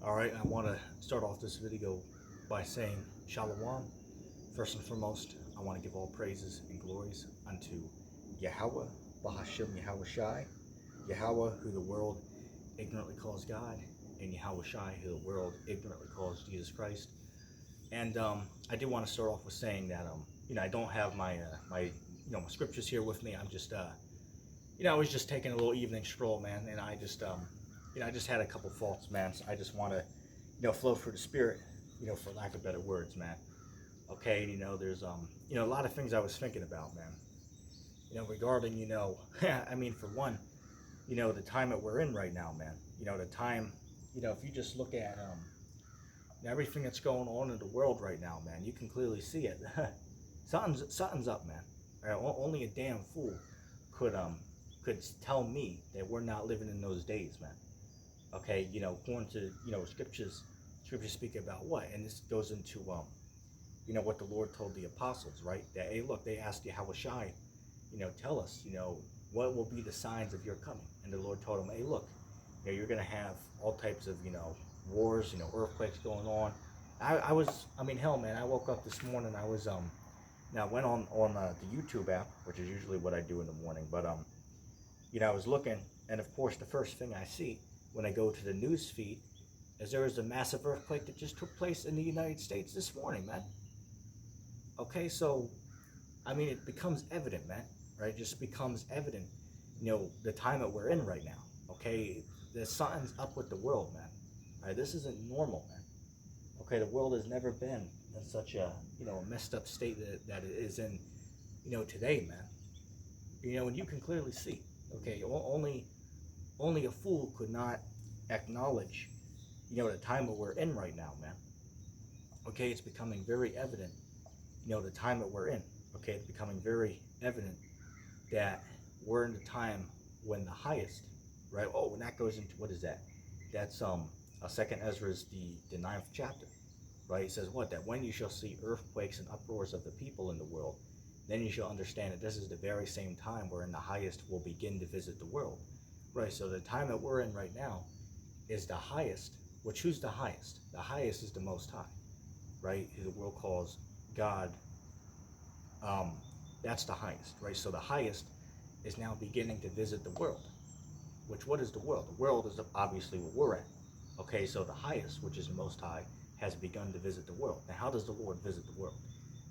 Alright, I want to start off this video by saying Shalom. First and foremost, I want to give all praises and glories unto Yahweh, Bahashim Yahweh Shai, Yahweh, who the world ignorantly calls God, and Yahweh Shai, who the world ignorantly calls Jesus Christ. And I do want to start off with saying that I don't have my my scriptures here with me. I'm just I was just taking a little evening stroll, man, and I just I just had a couple thoughts, man. So I just want to flow through the spirit, for lack of better words, man. Okay, there's a lot of things I was thinking about, man. Regarding I mean, for one, the time that we're in right now, man. The time, if you just look at everything that's going on in the world right now, man, you can clearly see it. something's up, man. Only a damn fool could tell me that we're not living in those days, man. Okay, according to scriptures speak about what, and this goes into what the Lord told the apostles, right? That, hey, look, they asked Yahweh Shai, tell us, what will be the signs of your coming? And the Lord told them, hey, look, you're gonna have all types of wars, earthquakes going on. I mean, hell, man, I woke up this morning. I was now I went on the YouTube app, which is usually what I do in the morning, but I was looking, and of course, the first thing I see when I go to the news feed is there was a massive earthquake that just took place in the United States this morning, man. Okay, so I mean, it becomes evident, man, right? It just becomes evident, the time that we're in right now. Okay, there's something's up with the world, man. Right, this isn't normal, man. Okay, the world has never been in such a a messed up state that it is in, today, man. And you can clearly see. Okay, only a fool could not acknowledge, the time that we're in right now, man. Okay, it's becoming very evident, the time that we're in. Okay, it's becoming very evident that we're in the time when the highest, right? Oh, and that goes into, what is that? That's Second Ezra's the 9th chapter, right? It says what? That when you shall see earthquakes and uproars of the people in the world, then you shall understand that this is the very same time wherein the highest will begin to visit the world. Right, so the time that we're in right now is the highest, which who's the highest? The highest is the Most High, right? Who the world calls God. That's the highest, right? So the highest is now beginning to visit the world, which what is the world? The world is obviously what we're at. Okay, so the highest, which is the Most High, has begun to visit the world. Now, how does the Lord visit the world?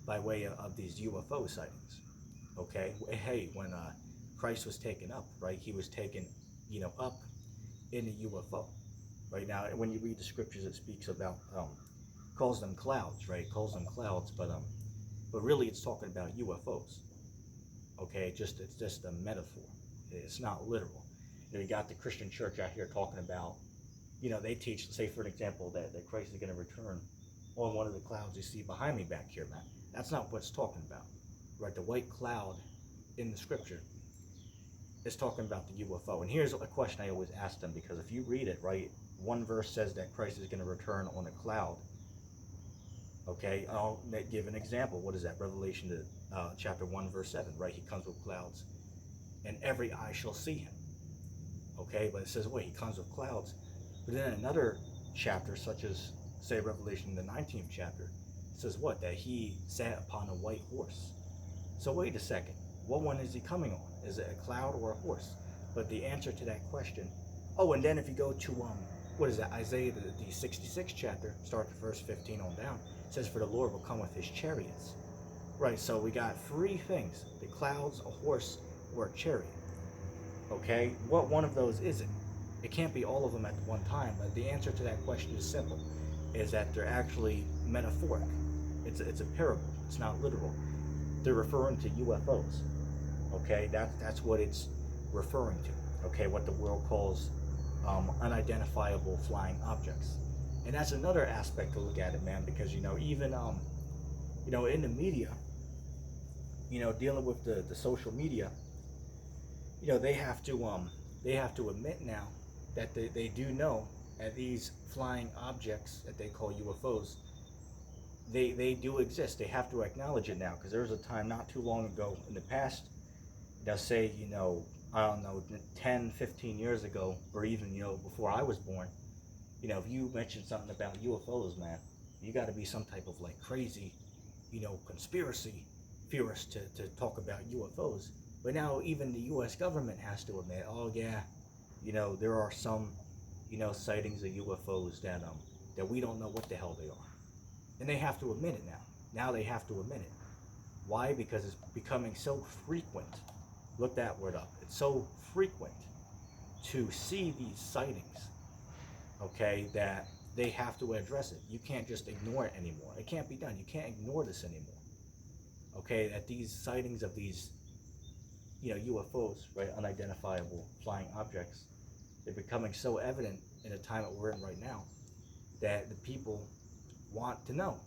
By way of these UFO sightings. Okay, hey, when Christ was taken up, right? He was taken up in a UFO. Right now, when you read the scriptures, it speaks about calls them clouds, right? Calls them clouds, but really it's talking about UFOs. Okay, it's just a metaphor. It's not literal. You got the Christian church out here talking about, they teach, say for an example, that Christ is going to return on one of the clouds you see behind me back here, man. That's not what it's talking about, right? The white cloud in the scripture is talking about the UFO. And here's a question I always ask them, because if you read it, right, one verse says that Christ is going to return on a cloud. Okay, I'll give an example. What is that? Revelation chapter 1, verse 7, right? He comes with clouds, and every eye shall see him. Okay, but it says, wait, he comes with clouds. But then another chapter, such as, say, Revelation, the 19th chapter, says what? That he sat upon a white horse. So wait a second. What one is he coming on? Is it a cloud or a horse? But the answer to that question, oh, and then if you go to, what is that, Isaiah, the 66th chapter, start to verse 15 on down, it says, for the Lord will come with his chariots. Right, so we got three things, the clouds, a horse, or a chariot. Okay, what one of those is it? It can't be all of them at one time, but the answer to that question is simple, is that they're actually metaphoric. It's a parable, it's not literal. They're referring to UFOs. Okay, that's what it's referring to. Okay, what the world calls unidentifiable flying objects. And that's another aspect to look at it, man, because even in the media, dealing with the social media, they have to admit now that they do know that these flying objects that they call UFOs, they do exist. They have to acknowledge it now, because there was a time not too long ago in the past, they'll say, I don't know, 10, 15 years ago, or even, before I was born, if you mention something about UFOs, man, you got to be some type of like crazy, conspiracy theorist to talk about UFOs. But now even the U.S. government has to admit, oh yeah, there are some, sightings of UFOs that we don't know what the hell they are, and they have to admit it now. Now they have to admit it. Why? Because it's becoming so frequent. Look that word up. It's so frequent to see these sightings, okay, that they have to address it. You can't just ignore it anymore. It can't be done. You can't ignore this anymore. Okay, that these sightings of these, UFOs, right, unidentifiable flying objects, they're becoming so evident in the time that we're in right now that the people want to know,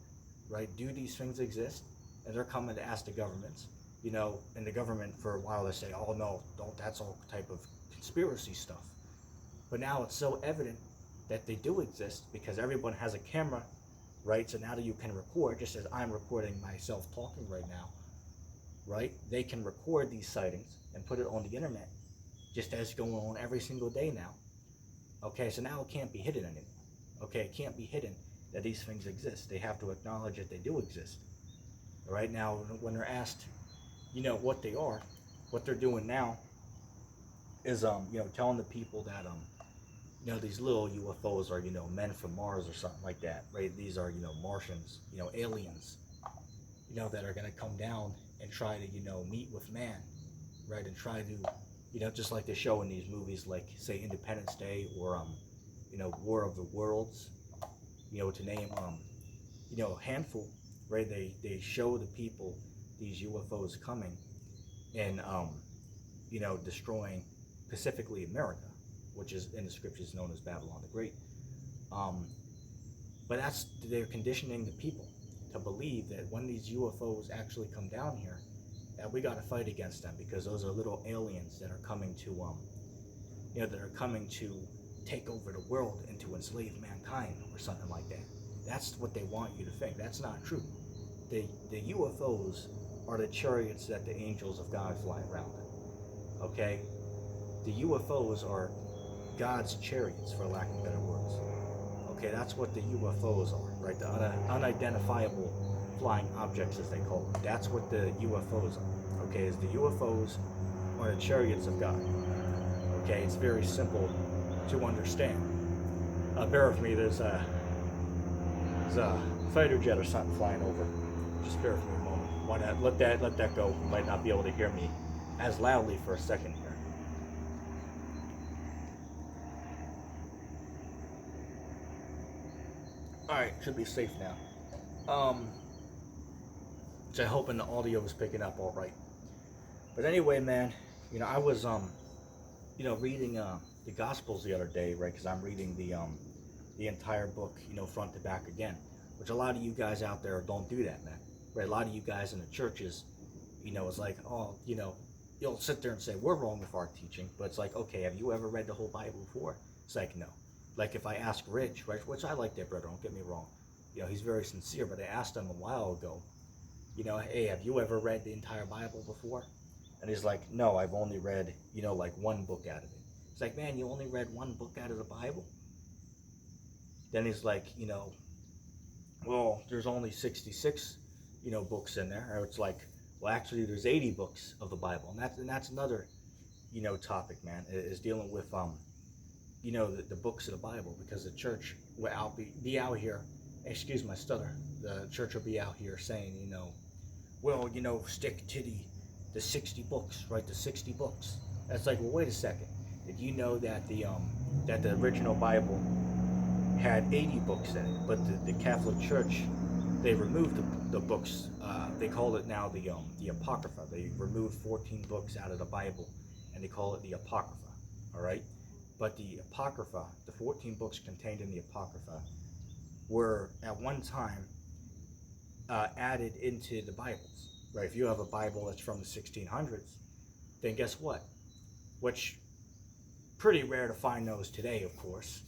right? Do these things exist? And they're coming to ask the governments, and the government for a while they say, oh no, don't, that's all type of conspiracy stuff. But now it's so evident that they do exist because everyone has a camera, right? So now that you can record, just as I'm recording myself talking right now, right? They can record these sightings and put it on the internet, just as going on every single day now. Okay, so now it can't be hidden anymore. Okay, it can't be hidden that these things exist. They have to acknowledge that they do exist. All right, now when they're asked, what they are, what they're doing now is, telling the people that, these little UFOs are, men from Mars or something like that, right? These are, Martians, aliens, that are going to come down and try to, meet with man, right? And try to, just like they show in these movies, like, say, Independence Day or, War of the Worlds, to name, a handful, right? They show the people these UFOs coming and, destroying specifically America, which is in the scriptures known as Babylon the Great. But they're conditioning the people to believe that when these UFOs actually come down here, that we got to fight against them because those are little aliens that are coming to, that are coming to take over the world and to enslave mankind or something like that. That's what they want you to think. That's not true. The UFOs are the chariots that the angels of God fly around in. Okay? The UFOs are God's chariots, for lack of better words. Okay, that's what the UFOs are, right? The unidentifiable flying objects, as they call them. That's what the UFOs are. Okay, is the UFOs are the chariots of God. Okay, it's very simple to understand. Bear with me. There's a fighter jet or something flying over. Just bear with me a moment. Why not? Let that go. You might not be able to hear me as loudly for a second here. Alright, should be safe now. Which I hope the audio is picking up all right. But anyway, man, I was reading the Gospels the other day, right? Because I'm reading the entire book, front to back again. Which a lot of you guys out there don't do that, man. Right? A lot of you guys in the churches, it's like, oh, you'll sit there and say we're wrong with our teaching, but it's like, okay, have you ever read the whole Bible before? It's like, no. Like if I ask Rich, right, which I like that brother, don't get me wrong, he's very sincere, but I asked him a while ago, hey, have you ever read the entire Bible before? And he's like, no, I've only read, like one book out of it. It's like, man, you only read one book out of the Bible? Then he's like, well, there's only 66, books in there. Or it's like, well, actually, there's 80 books of the Bible, and that's another, topic, man, is dealing with, the books of the Bible, because the church will be out here, excuse my stutter, the church will be out here saying, well, stick to the 60 books, right? The 60 books. That's like, well, wait a second. Did you know that the original Bible had 80 books in it, but the Catholic Church, they removed the books. They call it now the Apocrypha. They removed 14 books out of the Bible, and they call it the Apocrypha. All right, but the Apocrypha, the 14 books contained in the Apocrypha, were at one time added into the Bibles. Right? If you have a Bible that's from the 1600s, then guess what? Which pretty rare to find those today, of course.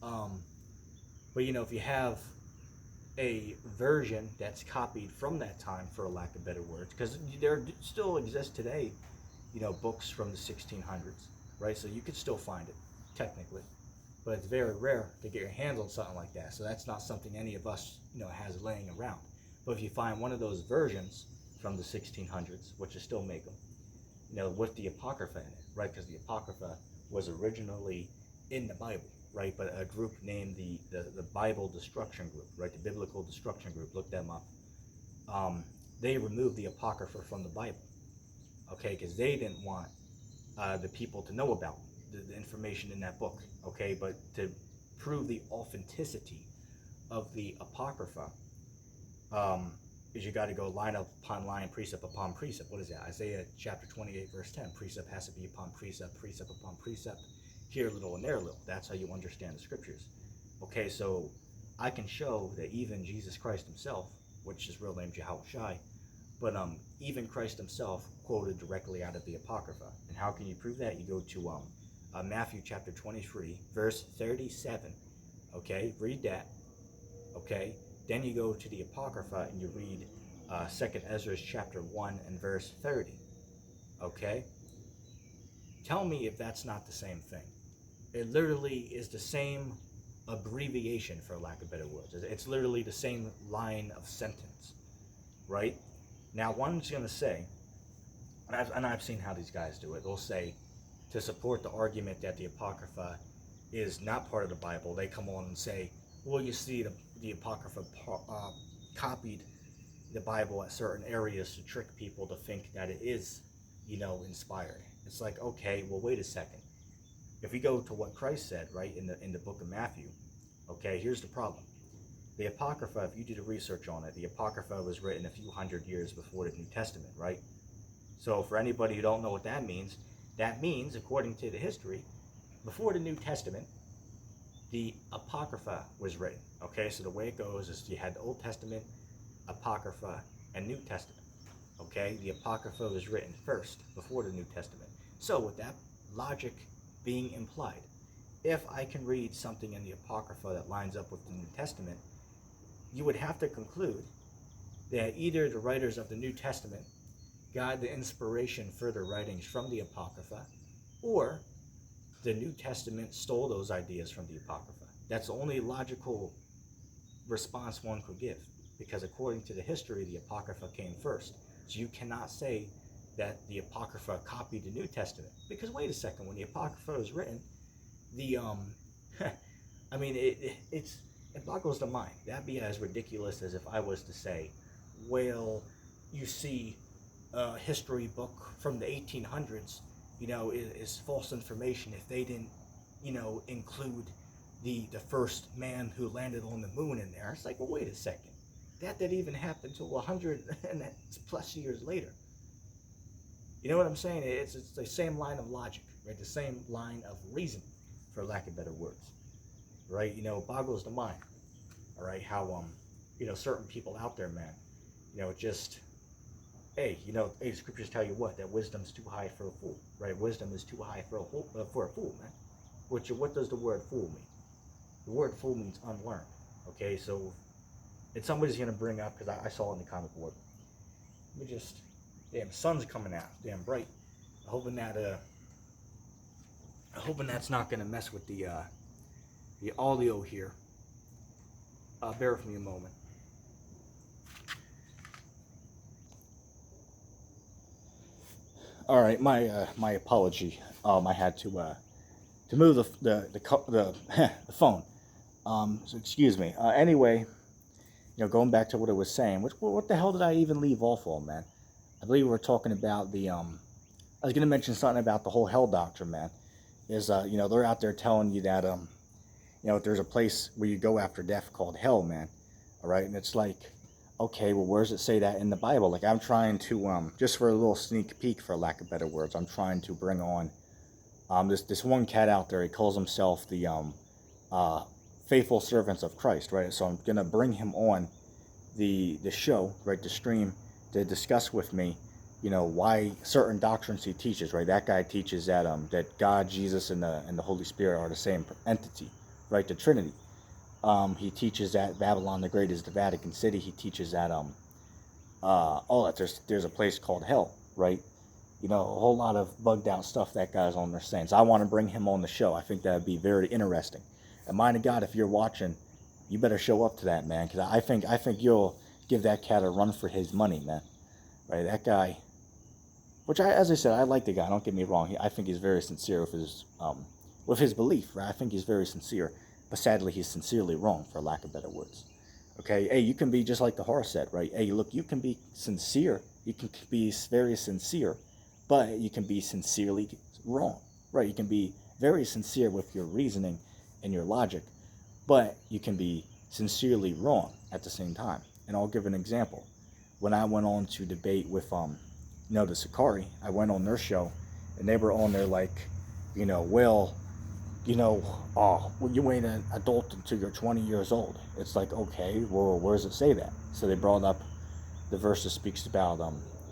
But if you have a version that's copied from that time, for lack of better words, because there still exist today, books from the 1600s, right? So you could still find it, technically, but it's very rare to get your hands on something like that. So that's not something any of us, has laying around. But if you find one of those versions from the 1600s, which is still make them, with the Apocrypha in it, right? Because the Apocrypha was originally in the Bible, right? But a group named the Bible Destruction Group, right? The Biblical Destruction Group, look them up. They removed the Apocrypha from the Bible, okay? Because they didn't want the people to know about the information in that book, okay? But to prove the authenticity of the Apocrypha, is you got to go line upon line, precept upon precept. What is that? Isaiah chapter 28, verse 10. Precept has to be upon precept, precept upon precept, here a little and there a little. That's how you understand the scriptures. Okay, so I can show that even Jesus Christ himself, which is real name Yahushua, but even Christ himself quoted directly out of the Apocrypha. And how can you prove that? You go to Matthew chapter 23, verse 37. Okay, read that. Okay, then you go to the Apocrypha and you read 2nd Ezra chapter 1 and verse 30. Okay, tell me if that's not the same thing. It literally is the same abbreviation, for lack of better words. It's literally the same line of sentence, right? Now, one's going to say, and I've seen how these guys do it, they'll say, to support the argument that the Apocrypha is not part of the Bible, they come on and say, well, you see, the Apocrypha copied the Bible at certain areas to trick people to think that it is, inspired. It's like, okay, well, wait a second. If we go to what Christ said, right, in the book of Matthew, okay, here's the problem. The Apocrypha, if you do the research on it, the Apocrypha was written a few hundred years before the New Testament, right? So for anybody who don't know what that means, according to the history, before the New Testament, the Apocrypha was written. Okay, so the way it goes is you had the Old Testament, Apocrypha, and New Testament. Okay, the Apocrypha was written first, before the New Testament. So with that logic being implied, if I can read something in the Apocrypha that lines up with the New Testament, you would have to conclude that either the writers of the New Testament got the inspiration for their writings from the Apocrypha, or the New Testament stole those ideas from the Apocrypha. That's the only logical response one could give, because according to the history, the Apocrypha came first. So you cannot say that the Apocrypha copied the New Testament, because wait a second, when the Apocrypha was written, the I mean, it boggles the mind. That'd be as ridiculous as if I was to say, well, you see, a history book from the 1800s, is false information if they didn't, include the first man who landed on the moon in there. It's like, well, wait a second. That didn't even happen until 100 and plus years later. You know what I'm saying? It's the same line of logic, right? The same line of reason, for lack of better words, right? It boggles the mind, all right, how, certain people out there, man, just, hey, scriptures tell you what, that wisdom's too high for a fool, right? Wisdom is too high for a fool, man. What does the word fool mean? The word fool means unlearned, okay? So it's somebody's going to bring up, because I saw it in the comic board. Let me just, damn, sun's coming out, damn bright. Hoping that's not going to mess with the audio here. Bear with me a moment. All right, my apology. I had to move the phone. So excuse me. Anyway, going back to what I was saying, what the hell did I even leave off on, man? I believe we were talking about the I was going to mention something about the whole hell doctrine, man. Is they're out there telling you that there's a place where you go after death called hell, man. All right, and it's like, okay, well, where does it say that in the Bible? Like, I'm trying to just for a little sneak peek, for lack of better words, I'm trying to bring on this one cat out there. He calls himself the faithful servants of Christ, right? So I'm gonna bring him on the show, right, the stream, to discuss with me, why certain doctrines he teaches, right? That guy teaches that that God, Jesus, and the Holy Spirit are the same entity, right? The Trinity. He teaches that Babylon the Great is the Vatican City. He teaches that that there's a place called hell, right? a whole lot of bugged out stuff that guy's on there saying. So I want to bring him on the show. I think that would be very interesting. And mind of God, if you're watching, you better show up to that, man, because I think you'll give that cat a run for his money, man. Right, that guy. As I said, I like the guy. Don't get me wrong. I think he's very sincere with his belief. Right, I think he's very sincere, but sadly, he's sincerely wrong, for lack of better words. Okay, hey, you can be just like the horse said, right? Hey, look, you can be sincere. You can be very sincere, but you can be sincerely wrong, right? You can be very sincere with your reasoning and your logic, but you can be sincerely wrong at the same time. And I'll give an example. When I went on to debate with the Sakari, I went on their show, and they were on there like, well, you ain't an adult until you're 20 years old. It's like, okay, well, where does it say that? So they brought up the verse that speaks about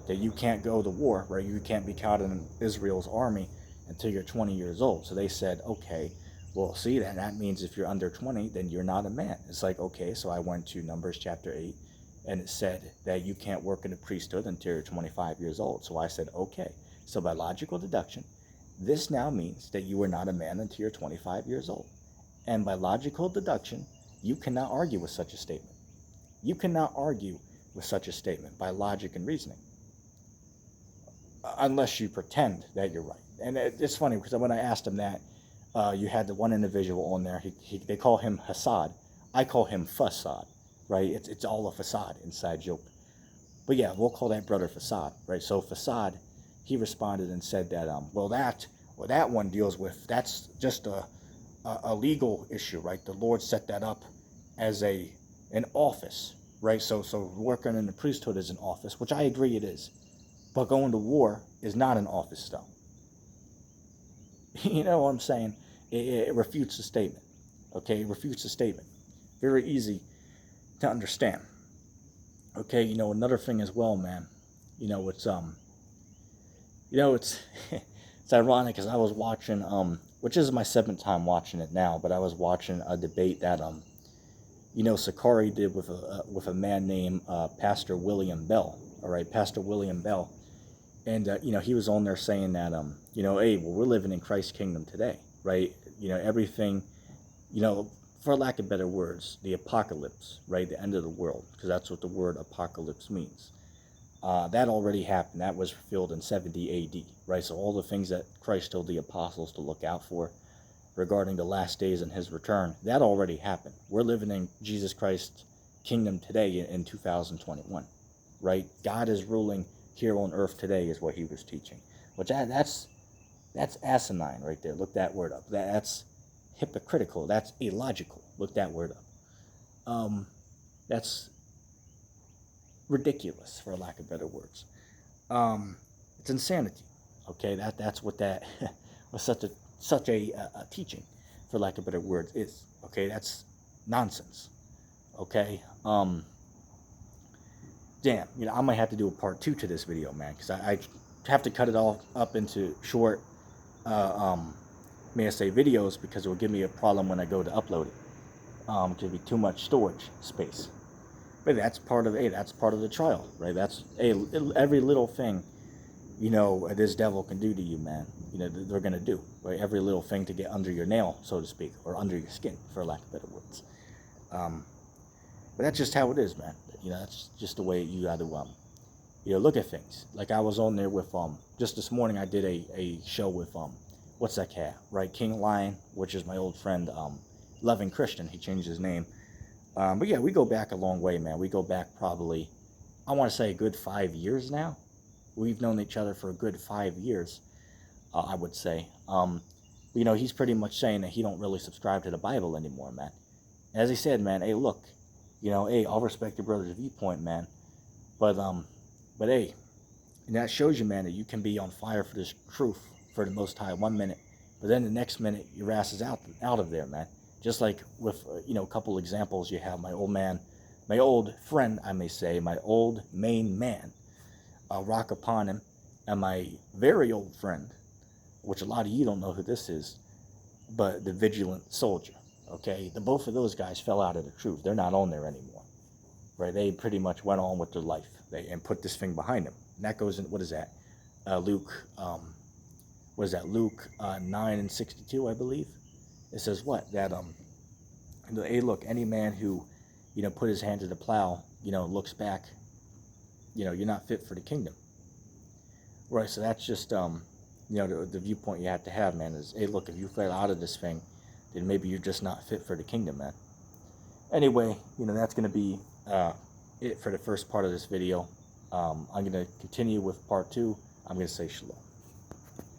that you can't go to war, right? You can't be caught in Israel's army until you're 20 years old. So they said, okay, well, see, that means if you're under 20, then you're not a man. It's like, okay, so I went to Numbers chapter 8, and it said that you can't work in the priesthood until you're 25 years old. So I said, okay. So by logical deduction, this now means that you are not a man until you're 25 years old. And by logical deduction, you cannot argue with such a statement. You cannot argue with such a statement by logic and reasoning, unless you pretend that you're right. And it's funny, because when I asked him that, you had the one individual on there, they call him Hassad. I call him Fassad, right? It's all a facade, inside joke. But yeah, we'll call that brother Fassad, right? So Fassad, he responded and said that, that one deals with, that's just a legal issue, right? The Lord set that up as an office, right? So working in the priesthood is an office, which I agree it is. But going to war is not an office, though. You know what I'm saying? It refutes the statement. Okay, it refutes the statement. Very easy to understand. Okay, another thing as well, man. It's it's ironic, because I was watching which is my 7th time watching it now, but I was watching a debate that Sakari did with a man named Pastor William Bell. All right, Pastor William Bell. And, he was on there saying that, hey, well, we're living in Christ's kingdom today, right? Everything, for lack of better words, the apocalypse, right? The end of the world, because that's what the word apocalypse means. That already happened. That was fulfilled in 70 AD, right? So all the things that Christ told the apostles to look out for regarding the last days and his return, that already happened. We're living in Jesus Christ's kingdom today in 2021, right? God is ruling here on earth today, is what he was teaching, which that's asinine right there. Look that word up. That's hypocritical. That's illogical. Look that word up. That's ridiculous, for lack of better words. It's insanity. Okay, that's what that was such a teaching, for lack of better words, is. Okay, that's nonsense. Okay. Damn, I might have to do a part 2 to this video, man, because I have to cut it all up into short, may I say, videos, because it will give me a problem when I go to upload it. It could be too much storage space. But that's part of the trial, right? That's every little thing, this devil can do to you, man. They're gonna do, right? Every little thing to get under your nail, so to speak, or under your skin, for lack of better words. But that's just how it is, man. That's just the way you got to, look at things. Like I was on there with, just this morning I did a show with, what's that cat, right? King Lion, which is my old friend, Loving Christian. He changed his name. But yeah, we go back a long way, man. We go back probably, I want to say a good 5 years now. We've known each other for a good 5 years, I would say. He's pretty much saying that he don't really subscribe to the Bible anymore, man. As he said, man, hey, look, hey, I'll respect your brother's viewpoint, man. But hey, and that shows you, man, that you can be on fire for this truth for the Most High 1 minute, but then the next minute your ass is out of there, man. Just like with, a couple examples, you have my old friend, I may say, my old main man, Rock Upon Him, and my very old friend, which a lot of you don't know who this is, but the Vigilant Soldier. Okay, both of those guys fell out of the truth. They're not on there anymore, right? They pretty much went on with their life and put this thing behind them. And that goes in, what is that? Luke, what is that? Luke 9:62, I believe. It says what? That hey, look, any man who, put his hand to the plow, looks back, you're not fit for the kingdom. Right. So that's just the viewpoint you have to have, man. Is, hey, look, if you fell out of this thing, then maybe you're just not fit for the kingdom, man. Anyway, that's going to be it for the first part of this video. I'm going to continue with part 2. I'm going to say shalom.